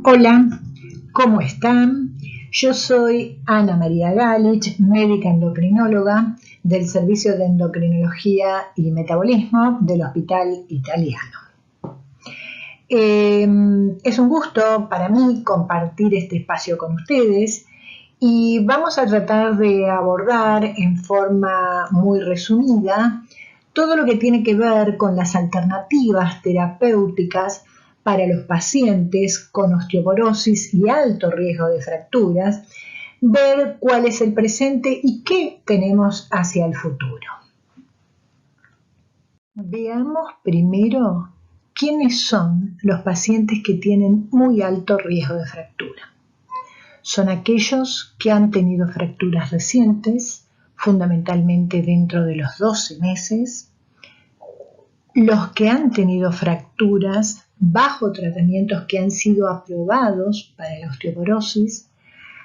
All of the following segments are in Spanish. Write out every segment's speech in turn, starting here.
Hola, ¿cómo están? Yo soy Ana María Galich, médica endocrinóloga del Servicio de Endocrinología y Metabolismo del Hospital Italiano. Es un gusto para mí compartir este espacio con ustedes y vamos a tratar de abordar en forma muy resumida todo lo que tiene que ver con las alternativas terapéuticas para los pacientes con osteoporosis y alto riesgo de fracturas, ver cuál es el presente y qué tenemos hacia el futuro. Veamos primero quiénes son los pacientes que tienen muy alto riesgo de fractura. Son aquellos que han tenido fracturas recientes, fundamentalmente dentro de los 12 meses, los que han tenido fracturas bajo tratamientos que han sido aprobados para la osteoporosis,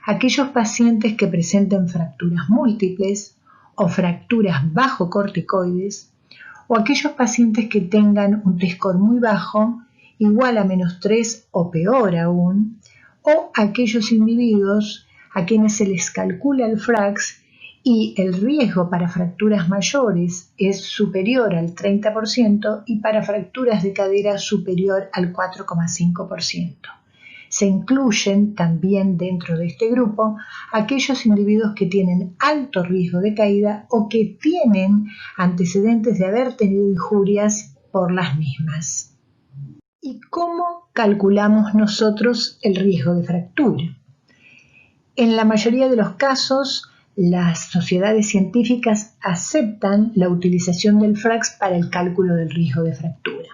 aquellos pacientes que presenten fracturas múltiples o fracturas bajo corticoides, o aquellos pacientes que tengan un T-score muy bajo, igual a -3 o peor aún, o aquellos individuos a quienes se les calcula el FRAX y el riesgo para fracturas mayores es superior al 30% y para fracturas de cadera superior al 4,5%. Se incluyen también dentro de este grupo aquellos individuos que tienen alto riesgo de caída o que tienen antecedentes de haber tenido injurias por las mismas. ¿Y cómo calculamos nosotros el riesgo de fractura? En la mayoría de los casos, las sociedades científicas aceptan la utilización del FRAX para el cálculo del riesgo de fractura.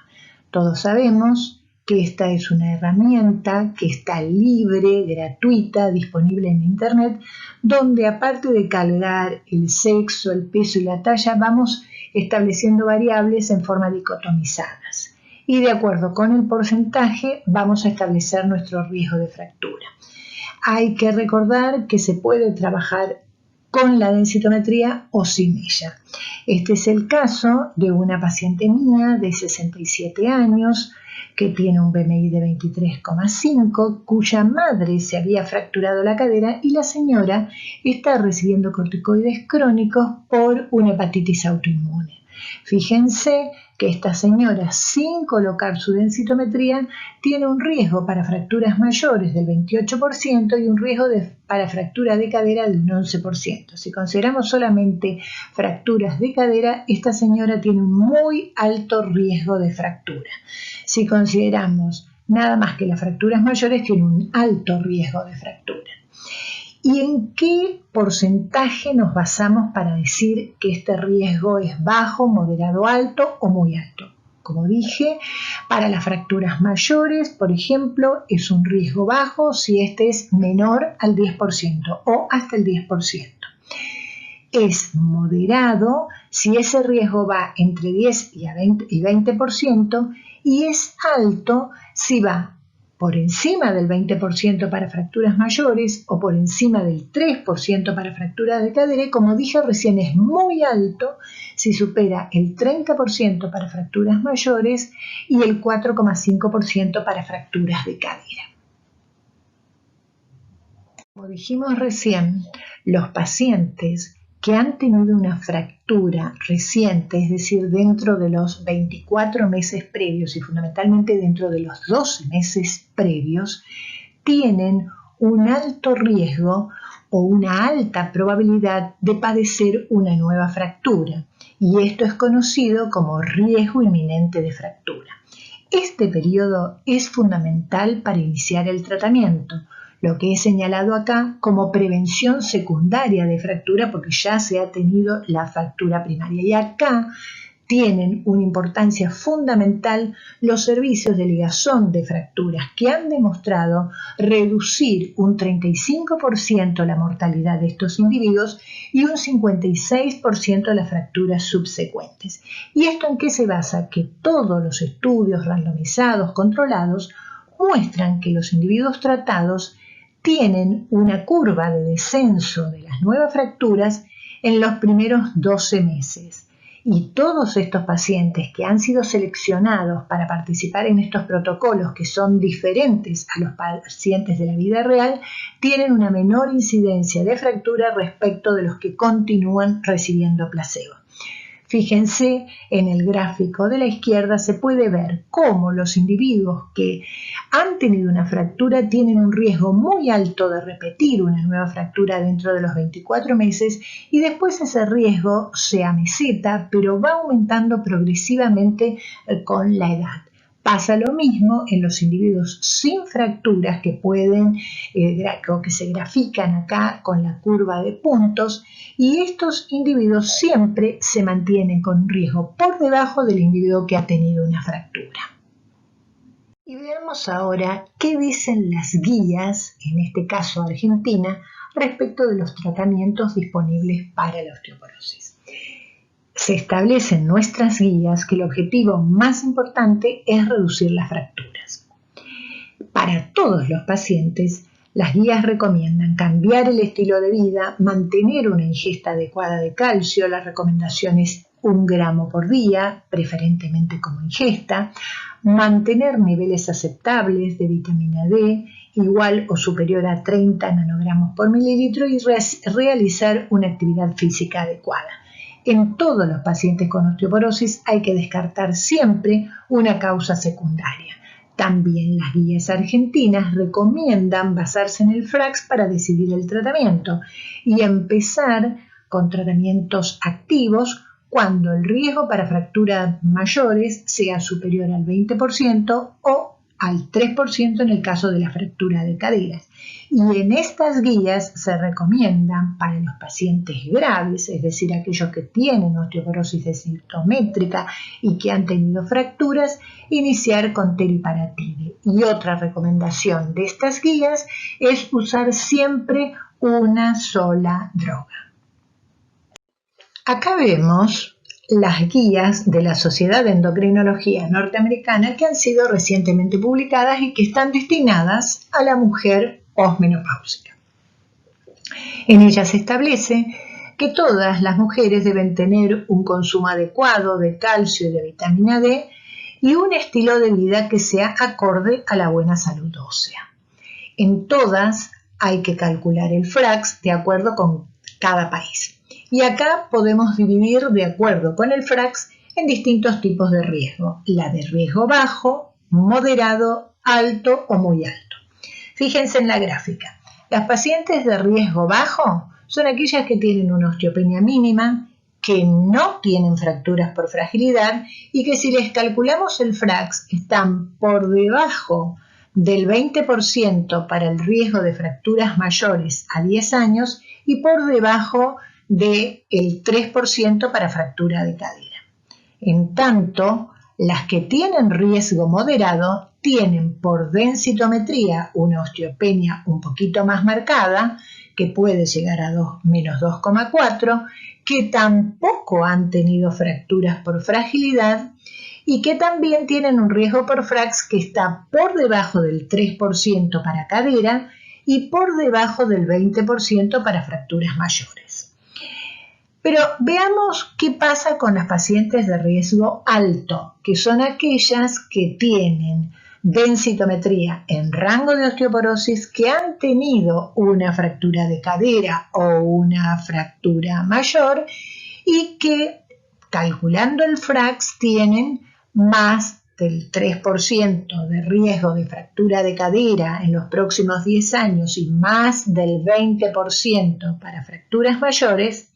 Todos sabemos que esta es una herramienta que está libre, gratuita, disponible en Internet, donde aparte de cargar el sexo, el peso y la talla, vamos estableciendo variables en forma dicotomizadas. Y de acuerdo con el porcentaje, vamos a establecer nuestro riesgo de fractura. Hay que recordar que se puede trabajar con la densitometría o sin ella. Este es el caso de una paciente mía de 67 años que tiene un BMI de 23,5, cuya madre se había fracturado la cadera y la señora está recibiendo corticoides crónicos por una hepatitis autoinmune. Fíjense que esta señora, sin colocar su densitometría, tiene un riesgo para fracturas mayores del 28% y un riesgo para fractura de cadera del 11%. Si consideramos solamente fracturas de cadera, esta señora tiene un muy alto riesgo de fractura. Si consideramos nada más que las fracturas mayores, tiene un alto riesgo de fractura. ¿Y en qué porcentaje nos basamos para decir que este riesgo es bajo, moderado, alto o muy alto? Como dije, para las fracturas mayores, por ejemplo, es un riesgo bajo si este es menor al 10% o hasta el 10%. Es moderado si ese riesgo va entre 10 y 20% y es alto si va por encima del 20% para fracturas mayores o por encima del 3% para fracturas de cadera y, como dije recién, es muy alto si supera el 30% para fracturas mayores y el 4,5% para fracturas de cadera. Como dijimos recién, los pacientes que han tenido una fractura reciente, es decir, dentro de los 24 meses previos y fundamentalmente dentro de los 12 meses previos, tienen un alto riesgo o una alta probabilidad de padecer una nueva fractura, y esto es conocido como riesgo inminente de fractura. Este periodo es fundamental para iniciar el tratamiento, lo que he señalado acá como prevención secundaria de fractura porque ya se ha tenido la fractura primaria. Y acá tienen una importancia fundamental los servicios de ligazón de fracturas que han demostrado reducir un 35% la mortalidad de estos individuos y un 56% de las fracturas subsecuentes. ¿Y esto en qué se basa? Que todos los estudios randomizados controlados muestran que los individuos tratados tienen una curva de descenso de las nuevas fracturas en los primeros 12 meses. Y todos estos pacientes que han sido seleccionados para participar en estos protocolos, que son diferentes a los pacientes de la vida real, tienen una menor incidencia de fractura respecto de los que continúan recibiendo placebo. Fíjense, en el gráfico de la izquierda se puede ver cómo los individuos que han tenido una fractura tienen un riesgo muy alto de repetir una nueva fractura dentro de los 24 meses y después ese riesgo se ameseta, pero va aumentando progresivamente con la edad. Pasa lo mismo en los individuos sin fracturas que pueden o que se grafican acá con la curva de puntos, y estos individuos siempre se mantienen con un riesgo por debajo del individuo que ha tenido una fractura. Y veamos ahora qué dicen las guías, en este caso Argentina, respecto de los tratamientos disponibles para la osteoporosis. Se establecen nuestras guías que el objetivo más importante es reducir las fracturas. Para todos los pacientes, las guías recomiendan cambiar el estilo de vida, mantener una ingesta adecuada de calcio, las recomendaciones 1 gramo por día, preferentemente como ingesta, mantener niveles aceptables de vitamina D, igual o superior a 30 nanogramos por mililitro, y realizar una actividad física adecuada. En todos los pacientes con osteoporosis hay que descartar siempre una causa secundaria. También las guías argentinas recomiendan basarse en el FRAX para decidir el tratamiento y empezar con tratamientos activos cuando el riesgo para fracturas mayores sea superior al 20% o al 3% en el caso de la fractura de caderas. Y en estas guías se recomiendan para los pacientes graves, es decir, aquellos que tienen osteoporosis densitométrica y que han tenido fracturas, iniciar con teriparatide. Y otra recomendación de estas guías es usar siempre una sola droga. Acá vemos las guías de la Sociedad de Endocrinología Norteamericana que han sido recientemente publicadas y que están destinadas a la mujer posmenopáusica. En ellas se establece que todas las mujeres deben tener un consumo adecuado de calcio y de vitamina D y un estilo de vida que sea acorde a la buena salud ósea. En todas hay que calcular el FRAX de acuerdo con cada país. Y acá podemos dividir de acuerdo con el FRAX en distintos tipos de riesgo. La de riesgo bajo, moderado, alto o muy alto. Fíjense en la gráfica. Las pacientes de riesgo bajo son aquellas que tienen una osteopenia mínima, que no tienen fracturas por fragilidad y que si les calculamos el FRAX están por debajo del 20% para el riesgo de fracturas mayores a 10 años y por debajo del 3% para fractura de cadera. En tanto, las que tienen riesgo moderado tienen por densitometría una osteopenia un poquito más marcada, que puede llegar a menos 2,4, que tampoco han tenido fracturas por fragilidad y que también tienen un riesgo por FRAX que está por debajo del 3% para cadera y por debajo del 20% para fracturas mayores. Pero veamos qué pasa con las pacientes de riesgo alto, que son aquellas que tienen densitometría en rango de osteoporosis, que han tenido una fractura de cadera o una fractura mayor y que, calculando el FRAX, tienen más del 3% de riesgo de fractura de cadera en los próximos 10 años y más del 20% para fracturas mayores,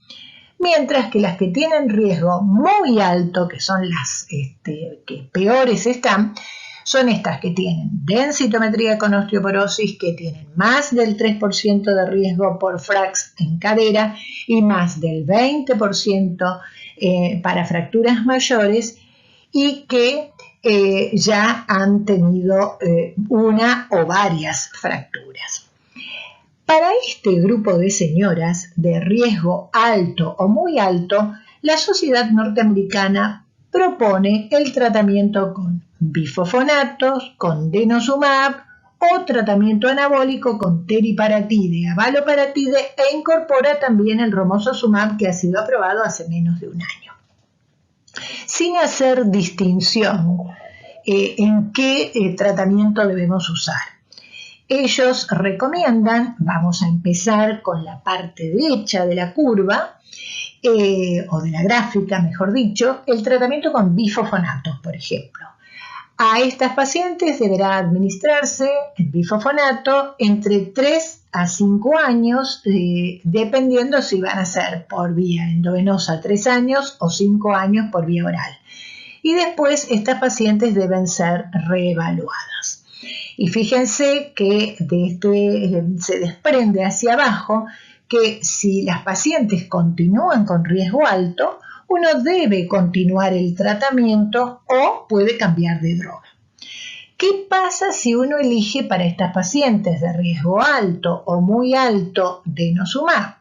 mientras que las que tienen riesgo muy alto, que son las que peores están, son estas que tienen densitometría con osteoporosis, que tienen más del 3% de riesgo por FRAX en cadera y más del 20% para fracturas mayores y que ya han tenido una o varias fracturas. Para este grupo de señoras de riesgo alto o muy alto, la Sociedad Norteamericana propone el tratamiento con bifosfonatos, con denosumab o tratamiento anabólico con teriparatide, abaloparatide e incorpora también el romosozumab, que ha sido aprobado hace menos de un año. Sin hacer distinción en qué tratamiento debemos usar. Ellos recomiendan, vamos a empezar con la parte derecha de la curva, o de la gráfica, mejor dicho, el tratamiento con bifosfonatos, por ejemplo. A estas pacientes deberá administrarse el bifosfonato entre 3 a 5 años, dependiendo si van a ser por vía endovenosa 3 años o 5 años por vía oral. Y después estas pacientes deben ser reevaluadas. Y fíjense que se desprende hacia abajo que si las pacientes continúan con riesgo alto, uno debe continuar el tratamiento o puede cambiar de droga. ¿Qué pasa si uno elige para estas pacientes de riesgo alto o muy alto denosumab?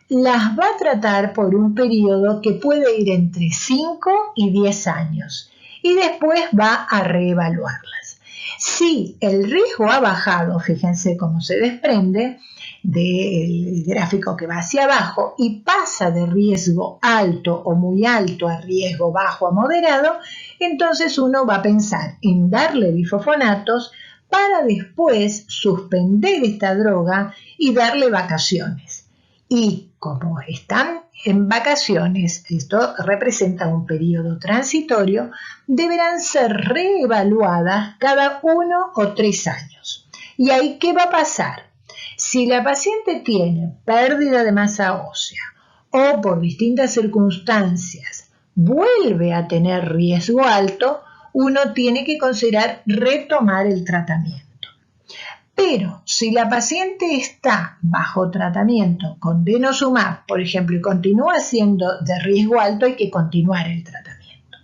Las va a tratar por un periodo que puede ir entre 5 y 10 años y después va a reevaluarlas. Si el riesgo ha bajado, fíjense cómo se desprende del gráfico que va hacia abajo y pasa de riesgo alto o muy alto a riesgo bajo a moderado, entonces uno va a pensar en darle bifosfonatos para después suspender esta droga y darle vacaciones. Y como están en vacaciones, esto representa un periodo transitorio, deberán ser reevaluadas cada 1 o 3 años. ¿Y ahí qué va a pasar? Si la paciente tiene pérdida de masa ósea o por distintas circunstancias vuelve a tener riesgo alto, uno tiene que considerar retomar el tratamiento. Pero si la paciente está bajo tratamiento con denosumab, por ejemplo, y continúa siendo de riesgo alto, hay que continuar el tratamiento.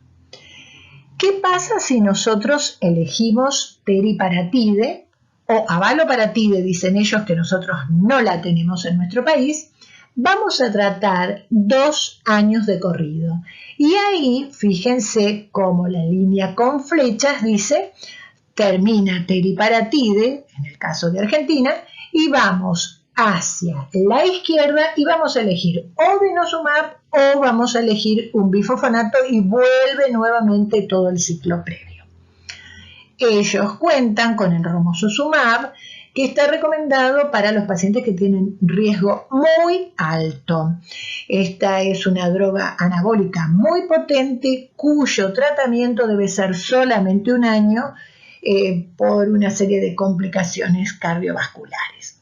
¿Qué pasa si nosotros elegimos teriparatide o abaloparatide, dicen ellos, que nosotros no la tenemos en nuestro país? Vamos a tratar 2 años de corrido. Y ahí, fíjense cómo la línea con flechas dice, termina teriparatide, en el caso de Argentina, y vamos hacia la izquierda y vamos a elegir o denosumab o vamos a elegir un bifosfonato y vuelve nuevamente todo el ciclo previo. Ellos cuentan con el romosozumab, que está recomendado para los pacientes que tienen riesgo muy alto. Esta es una droga anabólica muy potente cuyo tratamiento debe ser solamente 1 año por una serie de complicaciones cardiovasculares.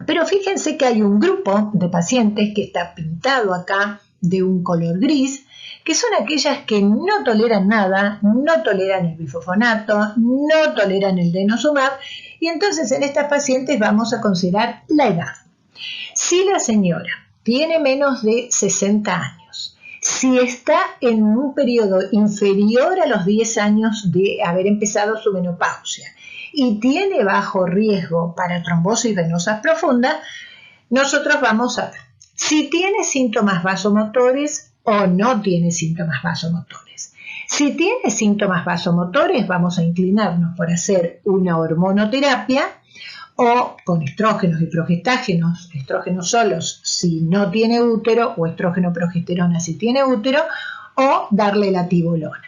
Pero fíjense que hay un grupo de pacientes que está pintado acá de un color gris, que son aquellas que no toleran nada, no toleran el bifosfonato, no toleran el denosumab, y entonces en estas pacientes vamos a considerar la edad. Si la señora tiene menos de 60 años, si está en un periodo inferior a los 10 años de haber empezado su menopausia y tiene bajo riesgo para trombosis venosas profundas, nosotros vamos a ver si tiene síntomas vasomotores o no tiene síntomas vasomotores. Si tiene síntomas vasomotores, vamos a inclinarnos por hacer una hormonoterapia o con estrógenos y progestágenos, estrógenos solos si no tiene útero o estrógeno-progesterona si tiene útero, o darle la tibolona.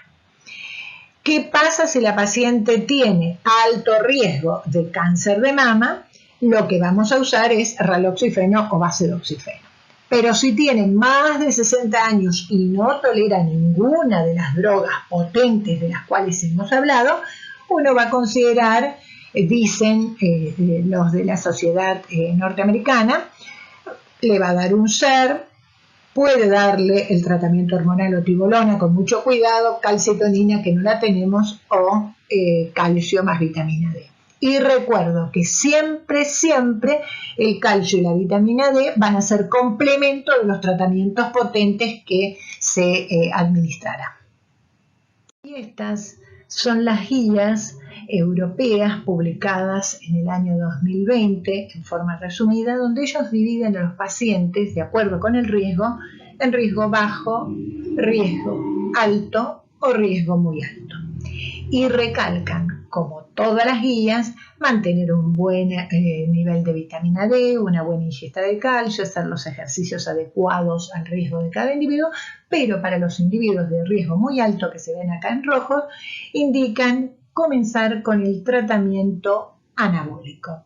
¿Qué pasa si la paciente tiene alto riesgo de cáncer de mama? Lo que vamos a usar es raloxifeno o basedoxifeno. Pero si tiene más de 60 años y no tolera ninguna de las drogas potentes de las cuales hemos hablado, uno va a considerar, dicen los de la sociedad norteamericana, le va a dar un SER, puede darle el tratamiento hormonal o tibolona con mucho cuidado, calcitonina que no la tenemos o calcio más vitamina D. Y recuerdo que siempre el calcio y la vitamina D van a ser complemento de los tratamientos potentes que se administrarán. Y estas son las guías europeas publicadas en el año 2020 en forma resumida, donde ellos dividen a los pacientes de acuerdo con el riesgo en riesgo bajo, riesgo alto o riesgo muy alto. Y recalcan como todas las guías, mantener un buen nivel de vitamina D, una buena ingesta de calcio, hacer los ejercicios adecuados al riesgo de cada individuo, pero para los individuos de riesgo muy alto que se ven acá en rojo, indican comenzar con el tratamiento anabólico.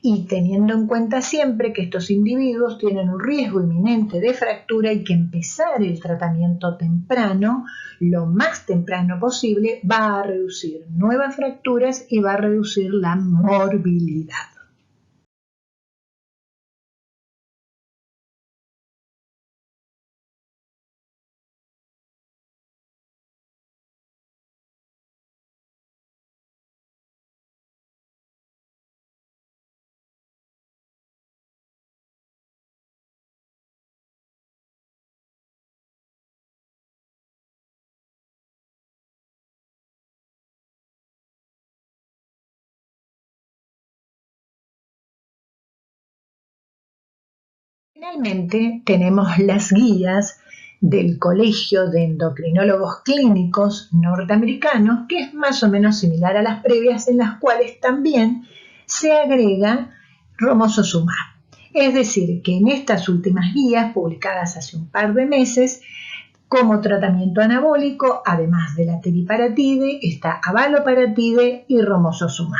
Y teniendo en cuenta siempre que estos individuos tienen un riesgo inminente de fractura y que empezar el tratamiento temprano, lo más temprano posible, va a reducir nuevas fracturas y va a reducir la morbilidad. Finalmente, tenemos las guías del Colegio de Endocrinólogos Clínicos norteamericanos, que es más o menos similar a las previas, en las cuales también se agrega romosozumab. Es decir, que en estas últimas guías, publicadas hace un par de meses, como tratamiento anabólico, además de la teriparatide, está abaloparatide y romosozumab,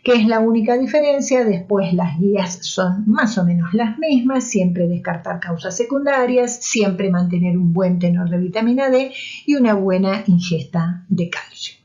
que es la única diferencia. Después las guías son más o menos las mismas, siempre descartar causas secundarias, siempre mantener un buen tenor de vitamina D y una buena ingesta de calcio.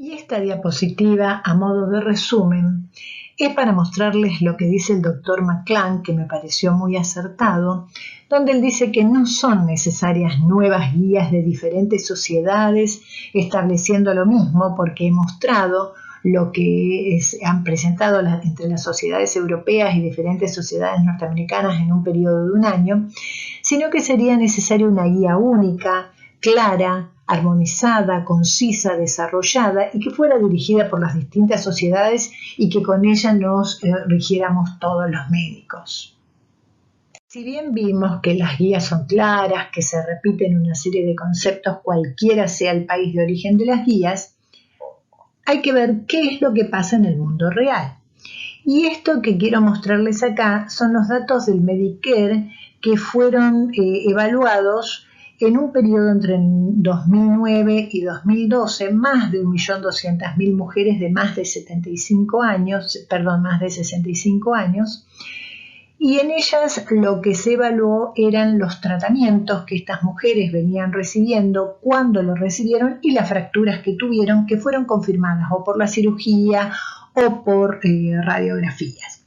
Y esta diapositiva, a modo de resumen, es para mostrarles lo que dice el doctor McClung, que me pareció muy acertado, donde él dice que no son necesarias nuevas guías de diferentes sociedades estableciendo lo mismo, porque he mostrado lo que han presentado entre las sociedades europeas y diferentes sociedades norteamericanas en un periodo de un año, sino que sería necesaria una guía única, clara, armonizada, concisa, desarrollada y que fuera dirigida por las distintas sociedades y que con ella nos rigiéramos todos los médicos. Si bien vimos que las guías son claras, que se repiten una serie de conceptos cualquiera sea el país de origen de las guías, hay que ver qué es lo que pasa en el mundo real. Y esto que quiero mostrarles acá son los datos del Medicare que fueron evaluados en un periodo entre 2009 y 2012, más de 1.200.000 mujeres de más de 65 años, y en ellas lo que se evaluó eran los tratamientos que estas mujeres venían recibiendo, cuándo los recibieron y las fracturas que tuvieron, que fueron confirmadas o por la cirugía o por radiografías.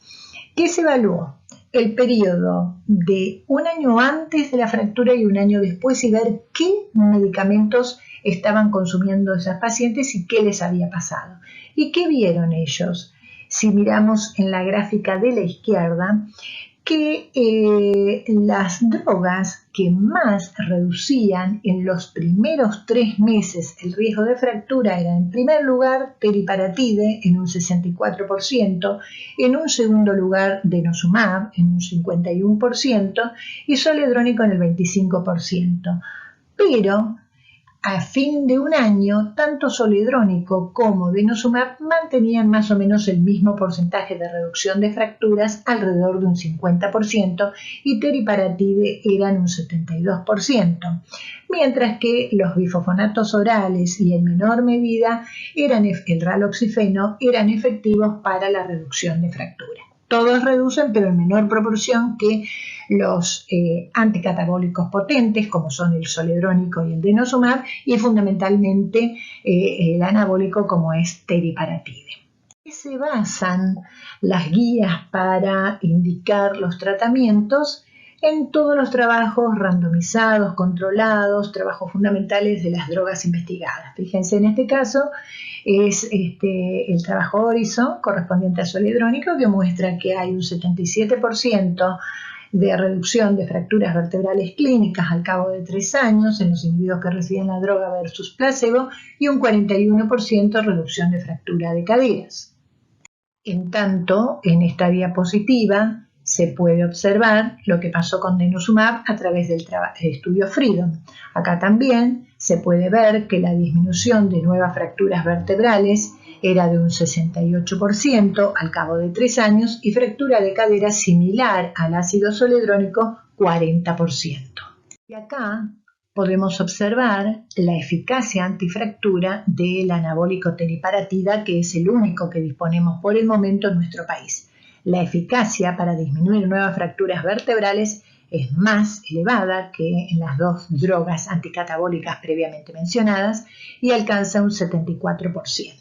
¿Qué se evaluó? El periodo de un año antes de la fractura y un año después y ver qué medicamentos estaban consumiendo esas pacientes y qué les había pasado. ¿Y qué vieron ellos? Si miramos en la gráfica de la izquierda, que las drogas que más reducían en los primeros 3 meses el riesgo de fractura eran, en primer lugar, teriparatide en un 64%, en un segundo lugar, denosumab en un 51% y zoledrónico en el 25%. Pero a fin de un año, tanto zoledrónico como denosumab mantenían más o menos el mismo porcentaje de reducción de fracturas, alrededor de un 50%, y teriparatide eran un 72%, mientras que los bifosfonatos orales y en menor medida el raloxifeno eran efectivos para la reducción de fractura. Todos reducen, pero en menor proporción que los anticatabólicos potentes, como son el zoledrónico y el denosumab, y fundamentalmente el anabólico, como es teriparatide. ¿En qué se basan las guías para indicar los tratamientos? en todos los trabajos randomizados, controlados, trabajos fundamentales de las drogas investigadas. Fíjense, en este caso es el trabajo Horizon correspondiente a zoledrónico, que muestra que hay un 77% de reducción de fracturas vertebrales clínicas al cabo de 3 años en los individuos que reciben la droga versus placebo y un 41% reducción de fractura de caderas. En tanto, en esta diapositiva se puede observar lo que pasó con denosumab a través del estudio Freedom. Acá también se puede ver que la disminución de nuevas fracturas vertebrales era de un 68% al cabo de 3 años y fractura de cadera similar al ácido zoledrónico 40%. Y acá podemos observar la eficacia antifractura del anabólico teriparatida, que es el único que disponemos por el momento en nuestro país. La eficacia para disminuir nuevas fracturas vertebrales es más elevada que en las dos drogas anticatabólicas previamente mencionadas y alcanza un 74%.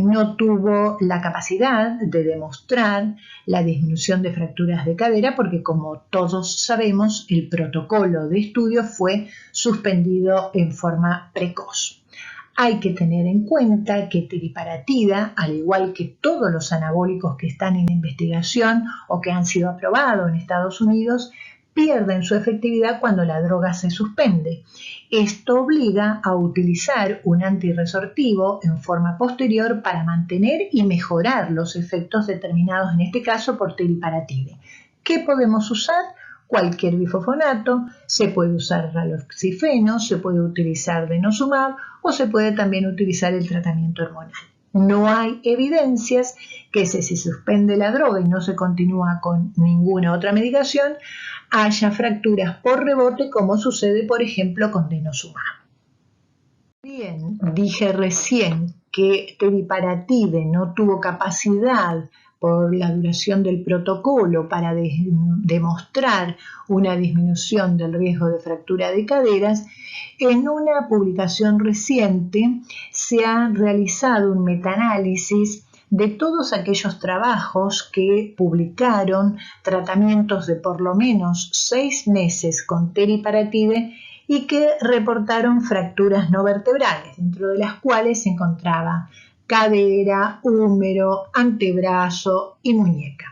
No tuvo la capacidad de demostrar la disminución de fracturas de cadera porque, como todos sabemos, el protocolo de estudio fue suspendido en forma precoz. Hay que tener en cuenta que teriparatida, al igual que todos los anabólicos que están en investigación o que han sido aprobados en Estados Unidos, pierden su efectividad cuando la droga se suspende. Esto obliga a utilizar un antirresortivo en forma posterior para mantener y mejorar los efectos determinados, en este caso por teriparatide. ¿Qué podemos usar? Cualquier bifosfonato, se puede usar raloxifeno, se puede utilizar denosumab o se puede también utilizar el tratamiento hormonal. No hay evidencias que si se suspende la droga y no se continúa con ninguna otra medicación, haya fracturas por rebote como sucede por ejemplo con denosumab. Bien, dije recién que teriparatide no tuvo capacidad por la duración del protocolo para demostrar una disminución del riesgo de fractura de caderas. En una publicación reciente se ha realizado un metaanálisis de todos aquellos trabajos que publicaron tratamientos de por lo menos 6 meses con teriparatide y que reportaron fracturas no vertebrales, dentro de las cuales se encontraba cadera, húmero, antebrazo y muñeca.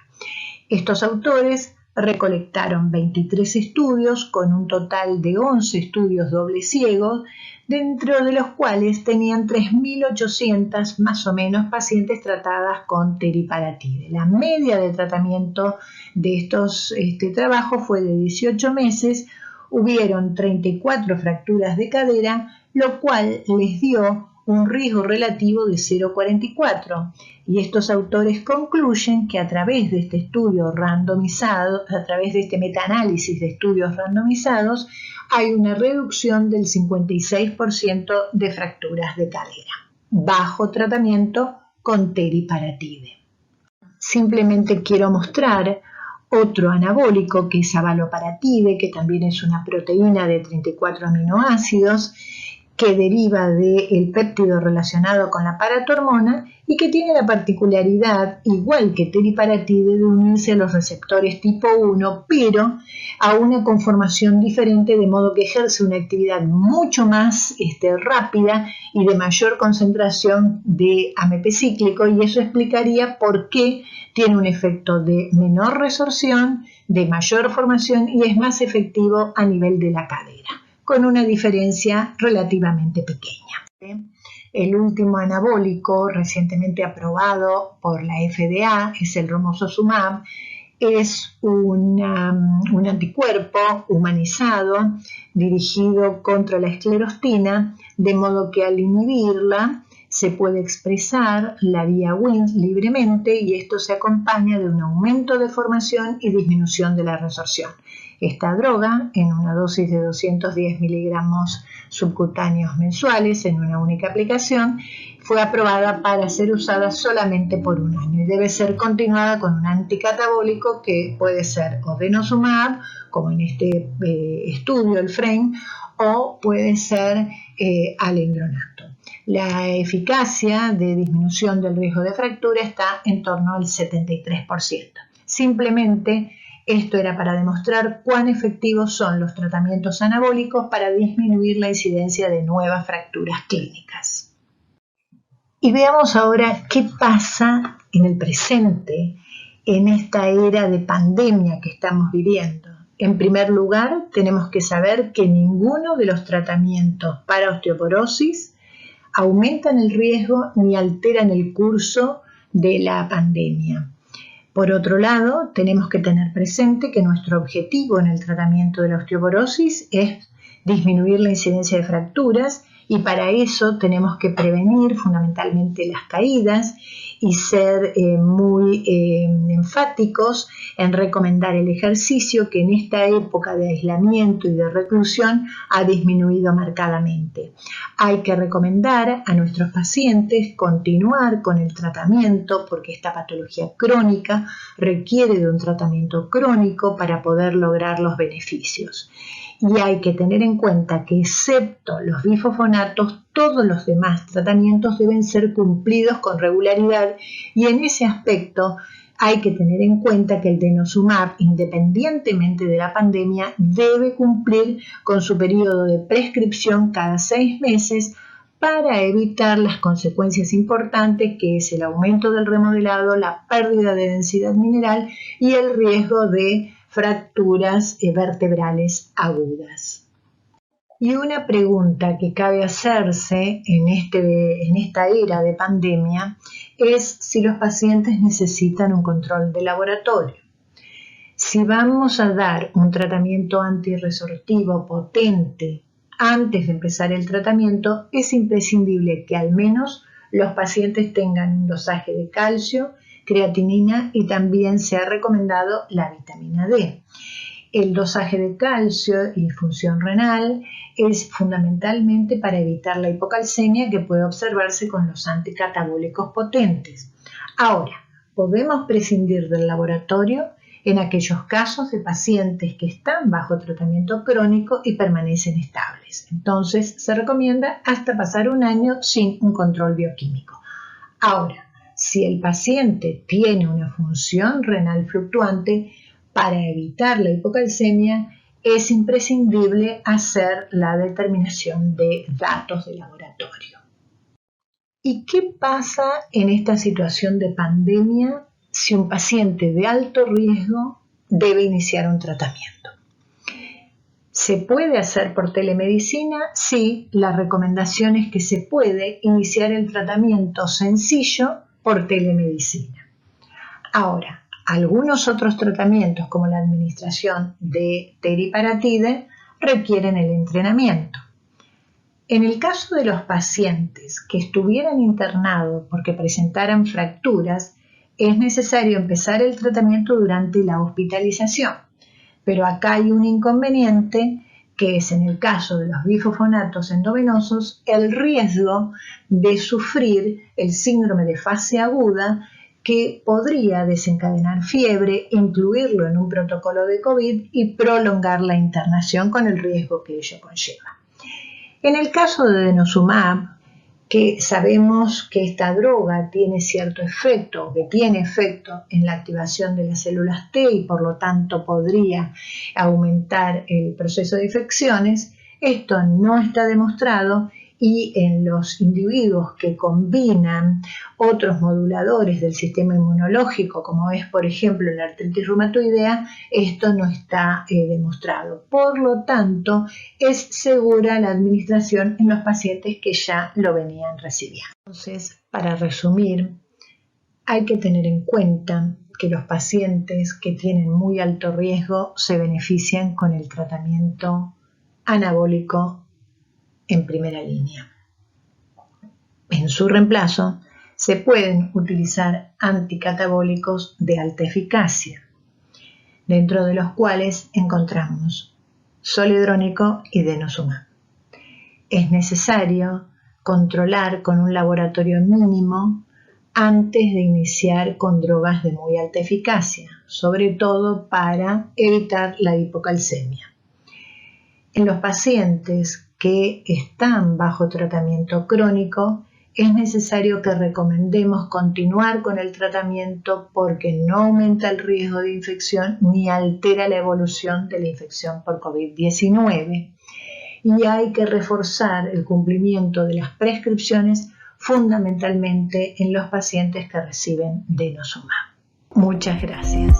Estos autores recolectaron 23 estudios con un total de 11 estudios doble ciegos, dentro de los cuales tenían 3.800 más o menos pacientes tratadas con teriparatide. La media de tratamiento de estos trabajos fue de 18 meses, hubieron 34 fracturas de cadera, lo cual les dio un riesgo relativo de 0,44, y estos autores concluyen que a través de este estudio randomizado, a través de este metaanálisis de estudios randomizados, hay una reducción del 56% de fracturas de cadera, bajo tratamiento con teriparatide. Simplemente quiero mostrar otro anabólico que es abaloparatide, que también es una proteína de 34 aminoácidos, que deriva del péptido relacionado con la paratormona y que tiene la particularidad, igual que teriparatide, de unirse a los receptores tipo 1, pero a una conformación diferente, de modo que ejerce una actividad mucho más rápida y de mayor concentración de AMP cíclico, y eso explicaría por qué tiene un efecto de menor resorción, de mayor formación y es más efectivo a nivel de la cadera, con una diferencia relativamente pequeña. El último anabólico recientemente aprobado por la FDA es el romosozumab. Es un anticuerpo humanizado dirigido contra la esclerostina, de modo que al inhibirla se puede expresar la vía Wnt libremente, y esto se acompaña de un aumento de formación y disminución de la resorción. Esta droga, en una dosis de 210 miligramos subcutáneos mensuales en una única aplicación, fue aprobada para ser usada solamente por 1 año y debe ser continuada con un anticatabólico que puede ser o denosumab, como en este estudio, el FRAME, o puede ser alendronato. La eficacia de disminución del riesgo de fractura está en torno al 73%. Simplemente Esto era para demostrar cuán efectivos son los tratamientos anabólicos para disminuir la incidencia de nuevas fracturas clínicas. Y veamos ahora qué pasa en el presente, en esta era de pandemia que estamos viviendo. En primer lugar, tenemos que saber que ninguno de los tratamientos para osteoporosis aumentan el riesgo ni alteran el curso de la pandemia. Por otro lado, tenemos que tener presente que nuestro objetivo en el tratamiento de la osteoporosis es disminuir la incidencia de fracturas y para eso tenemos que prevenir fundamentalmente las caídas y ser muy enfáticos en recomendar el ejercicio que en esta época de aislamiento y de reclusión ha disminuido marcadamente. Hay que recomendar a nuestros pacientes continuar con el tratamiento porque esta patología crónica requiere de un tratamiento crónico para poder lograr los beneficios. Y hay que tener en cuenta que excepto los bifosfonatos, todos los demás tratamientos deben ser cumplidos con regularidad y en ese aspecto hay que tener en cuenta que el denosumab, independientemente de la pandemia, debe cumplir con su periodo de prescripción cada 6 meses para evitar las consecuencias importantes que es el aumento del remodelado, la pérdida de densidad mineral y el riesgo de fracturas vertebrales agudas. Y una pregunta que cabe hacerse en esta era de pandemia es si los pacientes necesitan un control de laboratorio. Si vamos a dar un tratamiento antirresortivo potente antes de empezar el tratamiento, es imprescindible que al menos los pacientes tengan un dosaje de calcio, creatinina y también se ha recomendado la vitamina D. El dosaje de calcio y función renal es fundamentalmente para evitar la hipocalcemia que puede observarse con los anticatabólicos potentes. Ahora, podemos prescindir del laboratorio en aquellos casos de pacientes que están bajo tratamiento crónico y permanecen estables. Entonces, se recomienda hasta pasar 1 año sin un control bioquímico. Ahora, si el paciente tiene una función renal fluctuante, para evitar la hipocalcemia es imprescindible hacer la determinación de datos de laboratorio. ¿Y qué pasa en esta situación de pandemia si un paciente de alto riesgo debe iniciar un tratamiento? ¿Se puede hacer por telemedicina? Sí, la recomendación es que se puede iniciar el tratamiento sencillo por telemedicina. Ahora, algunos otros tratamientos como la administración de teriparatide requieren el entrenamiento. En el caso de los pacientes que estuvieran internados porque presentaran fracturas, es necesario empezar el tratamiento durante la hospitalización. Pero acá hay un inconveniente que es en el caso de los bifosfonatos endovenosos el riesgo de sufrir el síndrome de fase aguda que podría desencadenar fiebre, incluirlo en un protocolo de COVID y prolongar la internación con el riesgo que ello conlleva. En el caso de denosumab, que sabemos que esta droga tiene cierto efecto, que tiene efecto en la activación de las células T y por lo tanto podría aumentar el proceso de infecciones, esto no está demostrado y en los individuos que combinan otros moduladores del sistema inmunológico, como es por ejemplo la artritis reumatoidea, esto no está demostrado. Por lo tanto, es segura la administración en los pacientes que ya lo venían recibiendo. Entonces, para resumir, hay que tener en cuenta que los pacientes que tienen muy alto riesgo se benefician con el tratamiento anabólico en primera línea. En su reemplazo, se pueden utilizar anticatabólicos de alta eficacia, dentro de los cuales encontramos zoledrónico y denosumab. Es necesario controlar con un laboratorio mínimo antes de iniciar con drogas de muy alta eficacia, sobre todo para evitar la hipocalcemia. En los pacientes que están bajo tratamiento crónico, es necesario que recomendemos continuar con el tratamiento porque no aumenta el riesgo de infección ni altera la evolución de la infección por COVID-19. Y hay que reforzar el cumplimiento de las prescripciones fundamentalmente en los pacientes que reciben denosumab. Muchas gracias.